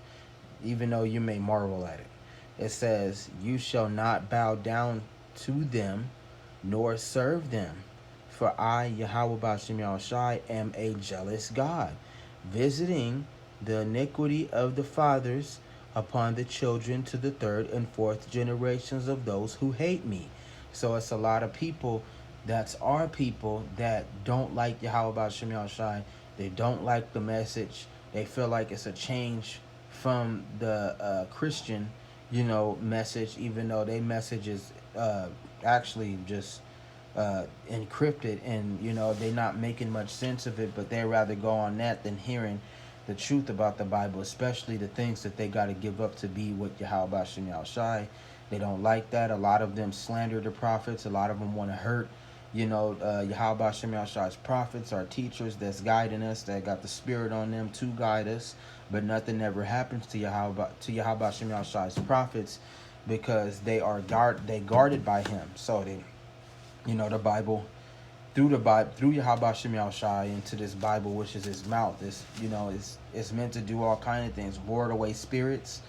even though you may marvel at it. It says, you shall not bow down to them nor serve them, for I, Yahawah Ba'ashem Yahushua, am a jealous God, visiting the iniquity of the fathers upon the children to the third and fourth generations of those who hate me. So it's a lot of people, that's our people, that don't like Yahawah Ba'ashem Yahushua. They don't like the message. They feel like it's a change from the Christian, message, even though their message is actually just encrypted, and they're not making much sense of it, but they rather go on that than hearing the truth about the Bible, especially the things that they got to give up to be with Yahawah Shem Shai. They don't like that. A lot of them slander the prophets. A lot of them want to hurt Yahawah Shem Shai's prophets, our teachers that's guiding us, that got the spirit on them to guide us. But nothing ever happens to Yahawah Shem Shai's prophets, because they guarded by him. So they, the Bible, through Yahawah Shem Shai into this Bible, which is his mouth, is meant to do all kind of things, ward away spirits,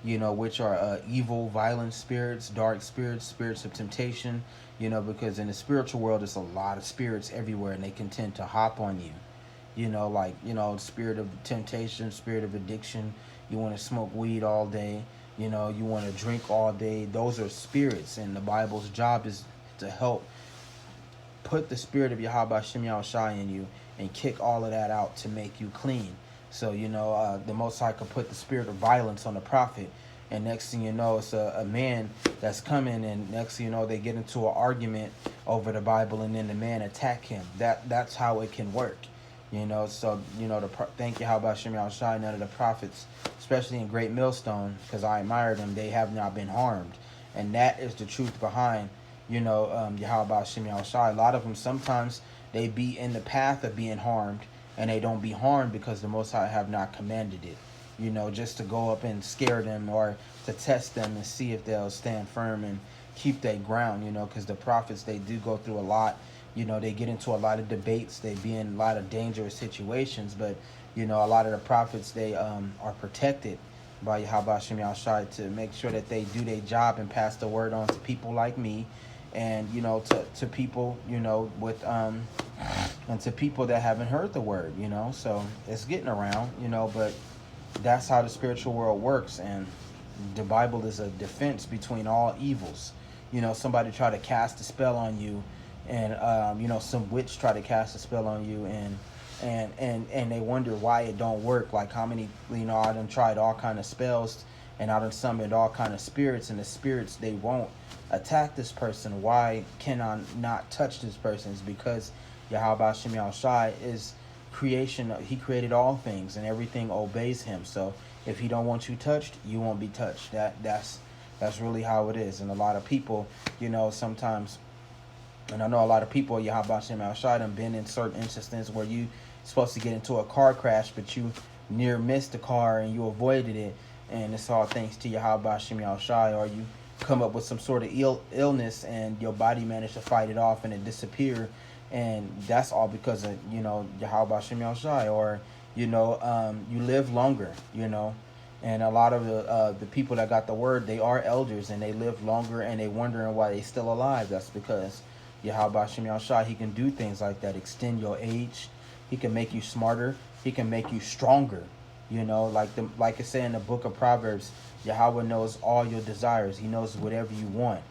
which are evil, violent spirits, dark spirits, spirits of temptation, because in the spiritual world, there's a lot of spirits everywhere, and they can tend to hop on you. Spirit of temptation, spirit of addiction. You want to smoke weed all day. You want to drink all day. Those are spirits, and the Bible's job is to help put the spirit of Yahawah Shem Shai in you and kick all of that out to make you clean. So, the Most High could put the spirit of violence on the prophet, and next thing you know, it's a man that's coming, and next thing you know, they get into an argument over the Bible, and then the man attack him. That's how it can work. So, thank Yahawah Shem Shai, none of the prophets, especially in Great Millstone, because I admire them, they have not been harmed. And that is the truth behind, Yahawah Shem Shai. A lot of them, sometimes they be in the path of being harmed, and they don't be harmed because the Most High have not commanded it, just to go up and scare them, or to test them and see if they'll stand firm and keep their ground, because the prophets, they do go through a lot. They get into a lot of debates, they be in a lot of dangerous situations, but, a lot of the prophets, they are protected by Yahawah Shem Shai to make sure that they do their job and pass the word on to people like me, and, to people, with, and to people that haven't heard the word, so it's getting around, but that's how the spiritual world works, and the Bible is a defense between all evils. Somebody try to cast a spell on you, and some witch try to cast a spell on you, and they wonder why it don't work. Like, how many, I done tried all kind of spells, and I done summoned all kind of spirits, and the spirits, they won't attack this person. Why can I not touch this person? It's because Yahawah Shem Shai is creation. He created all things, and everything obeys him. So if he don't want you touched, you won't be touched. That's really how it is. And a lot of people, sometimes, and I know a lot of people, Yahawah Shem Shai, done been in certain instances where you supposed to get into a car crash, but you near missed the car and you avoided it, and it's all thanks to Yahawah Shem Shai. Or you come up with some sort of illness, and your body managed to fight it off, and it disappeared, and that's all because of Yahawah Shem Shai. Or you live longer, and a lot of the people that got the word, they are elders, and they live longer, and they wondering why they still alive. That's because Yahawah Shem Shai, he can do things like that, extend your age. He can make you smarter. He can make you stronger. Like it said in the book of Proverbs, Yahawah knows all your desires. He knows whatever you want.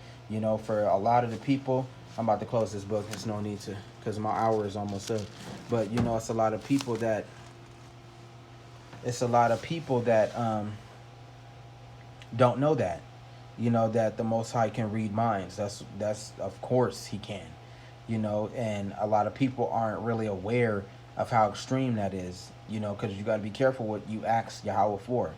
For a lot of the people, I'm about to close this book. There's no need to, because my hour is almost up. But it's a lot of people that don't know that. That the Most High can read minds. That's of course he can. And a lot of people aren't really aware of how extreme that is. Because you got to be careful what you ask Yahawah for.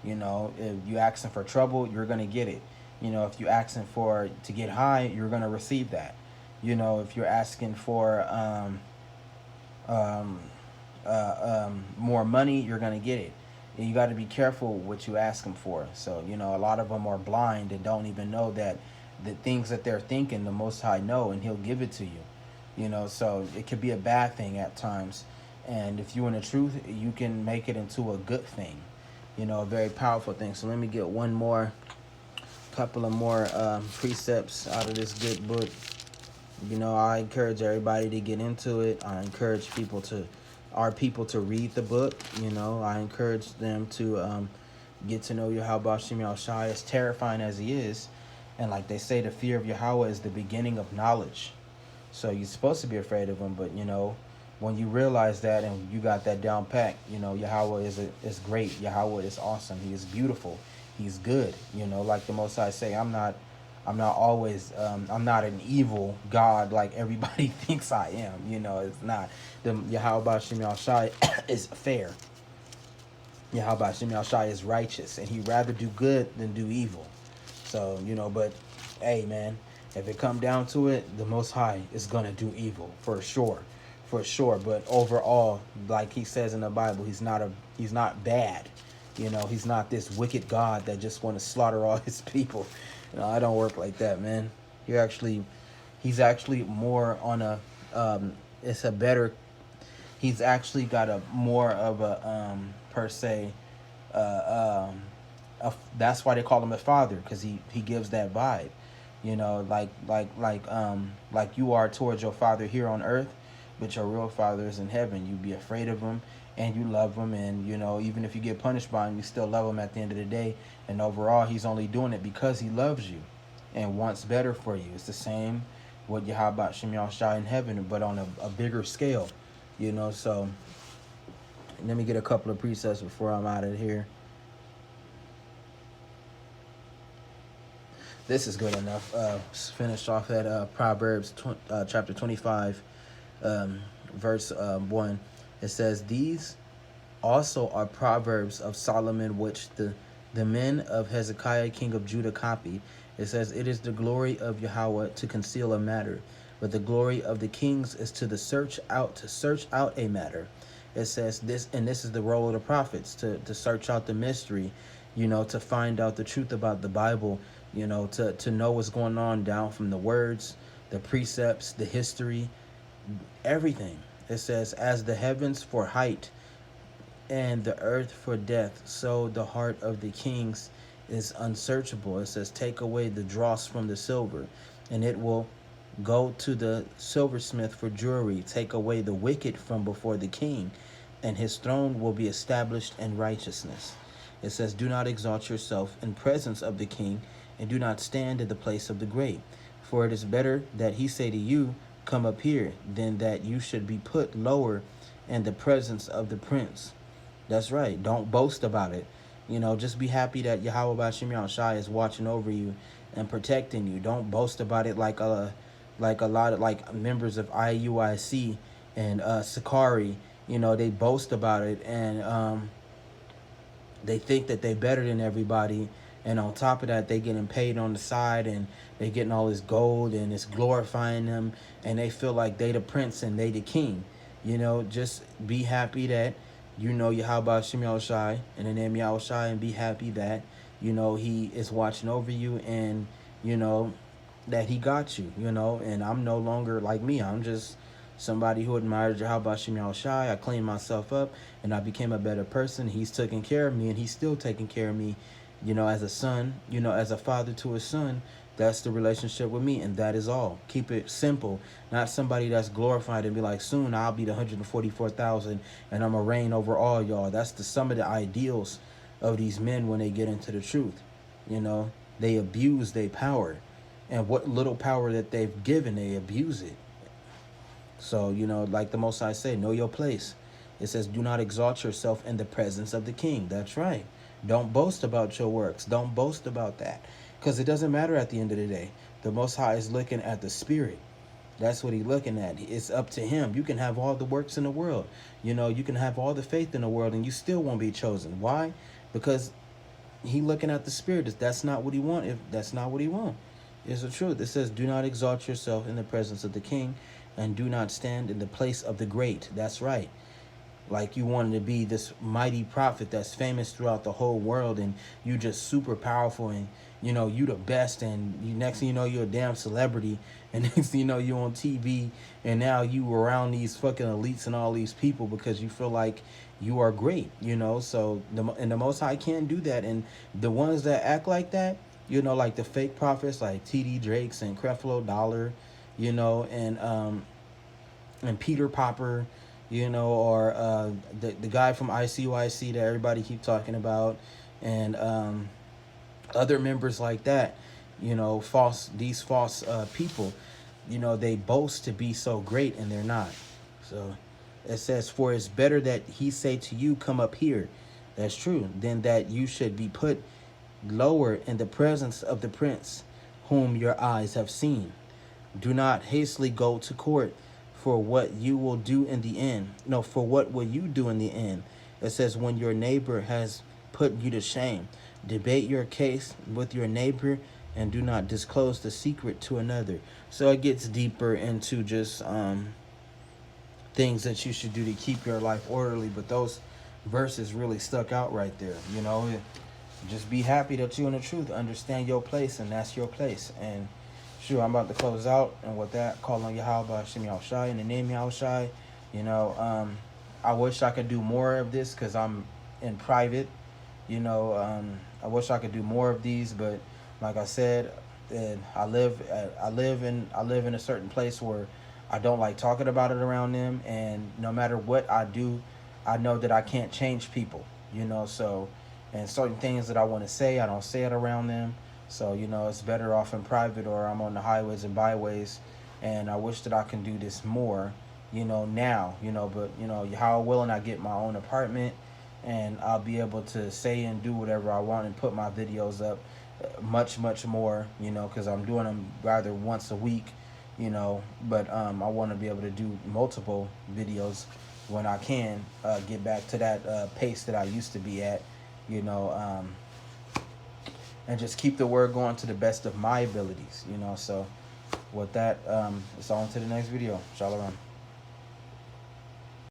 If you asking for trouble, you're gonna get it. If you asking for to get high, you're gonna receive that. If you're asking for more money, you're gonna get it. And you got to be careful what you ask him for. So a lot of them are blind and don't even know that the things that they're thinking, the Most High know, and he'll give it to you. So it could be a bad thing at times, and if you in the truth, you can make it into a good thing, a very powerful thing. So let me get couple of more precepts out of this good book. I encourage everybody to get into it. I encourage our people to read the book. I encourage them to get to know Yahawah Shem Shai, as terrifying as he is. And like they say, the fear of Yahawah is the beginning of knowledge. So you're supposed to be afraid of him, but when you realize that and you got that down pat, Yahawah is great. Yahawah is awesome. He is beautiful. He's good. Like the Most High say, I'm I'm not always, I'm not an evil God like everybody thinks I am. You know, it's not. The Yahawah Shem Shai is fair. Yahawah Shem Shai is righteous, and he rather do good than do evil. So, you know, but hey, man, if it come down to it, the Most High is going to do evil for sure. For sure. But overall, like he says in the Bible, he's not bad. You know, he's not this wicked God that just want to slaughter all his people. You know, I don't work like that, man. He's actually more on a, it's a better, he's actually got a more of a, per se, that's why they call him a father, because he gives that vibe, you know, like you are towards your father here on earth, but your real father is in heaven. You be afraid of him and you love him, and you know, even if you get punished by him, you still love him at the end of the day. And overall, he's only doing it because he loves you and wants better for you. It's the same with Yahawah Shem Shai in heaven, but on a bigger scale, you know. So let me get a couple of precepts before I'm out of here. This is good enough. Finish off at Proverbs chapter 25, verse 1. It says, "These also are proverbs of Solomon, which the men of Hezekiah, king of Judah, copied." It says, "It is the glory of Yahawah to conceal a matter, but the glory of the kings is to search out a matter." It says this, and this is the role of the prophets, to search out the mystery, you know, to find out the truth about the Bible, you know, to know what's going on down from the words, the precepts, the history, everything. It says, "As the heavens for height and the earth for depth, so the heart of the kings is unsearchable." It says, "Take away the dross from the silver, and it will go to the silversmith for jewelry. Take away the wicked from before the king, and his throne will be established in righteousness." It says, "Do not exalt yourself in presence of the king, and do not stand in the place of the great. For it is better that he say to you, 'Come up here,' than that you should be put lower in the presence of the prince." That's right. Don't boast about it. You know, just be happy that Yahawah Shem Shai is watching over you and protecting you. Don't boast about it like a lot of like members of IUIC and Sakari. You know, they boast about it, and they think that they're better than everybody. And on top of that, they getting paid on the side, and they getting all this gold, and it's glorifying them, and they feel like they the prince and they the king. You know, just be happy that you know Yahawah Shem Shai in the name Yahweh Shai, and be happy that, you know, he is watching over you, and you know that he got you, you know. And I'm no longer like me. I'm just somebody who admires Yahawah Shem Shai. I cleaned myself up, and I became a better person. He's taking care of me, and he's still taking care of me, you know, as a son, you know, as a father to a son. That's the relationship with me, and that is all. Keep it simple. Not somebody that's glorified and be like, soon I'll be the 144,000 and I'm going to reign over all y'all. That's some of the ideals of these men when they get into the truth. You know, they abuse their power. And what little power that they've given, they abuse it. So, you know, like the Most High say, know your place. It says, "Do not exalt yourself in the presence of the king." That's right. Don't boast about your works. Don't boast about that. Because it doesn't matter at the end of the day. The Most High is looking at the spirit. That's what he's looking at. It's up to him. You can have all the works in the world. You know, you can have all the faith in the world, and you still won't be chosen. Why? Because he looking at the spirit. That's not what he want. If that's not what he want. It's the truth. It says, "Do not exalt yourself in the presence of the king, and do not stand in the place of the great." That's right. Like you wanted to be this mighty prophet that's famous throughout the whole world, and you just super powerful, and you know you the best, and you, next thing you know, you're a damn celebrity, and next thing you know, you're on TV, and now you around these fucking elites and all these people because you feel like you are great, you know. So the Most High can't do that, and the ones that act like that, you know, like the fake prophets like T.D. Jakes and Creflo Dollar, you know, and Peter Popper, you know, or the guy from ICYC that everybody keep talking about, and other members like that, you know, these false people, you know, they boast to be so great, and they're not. So it says, "For it's better that he say to you, 'Come up here.'" That's true. "Than that you should be put lower in the presence of the prince. whom your eyes have seen. Do not hastily go to court for what you will do in the end. No, for what will you do in the end? It says, when your neighbor has put you to shame, debate your case with your neighbor and do not disclose the secret to another. So it gets deeper into just things that you should do to keep your life orderly. But those verses really stuck out right there. You know, just be happy that you in the truth understand your place, and that's your place. And sure, I'm about to close out, and with that, call on Yahawah Shem Yahushai in the name Yahushai. You know, I wish I could do more of this because I'm in private. You know, I wish I could do more of these, but like I said, I live in a certain place where I don't like talking about it around them, and no matter what I do, I know that I can't change people. You know, so and certain things that I want to say, I don't say it around them. So, you know, it's better off in private, or I'm on the highways and byways. And I wish that I can do this more, you know, now, you know, but, you know, how willing I get my own apartment, and I'll be able to say and do whatever I want and put my videos up much more, you know, because I'm doing them rather once a week, you know, but I want to be able to do multiple videos when I can get back to that pace that I used to be at, you know, and just keep the word going to the best of my abilities, you know. So with that, it's on to the next video. Shalom.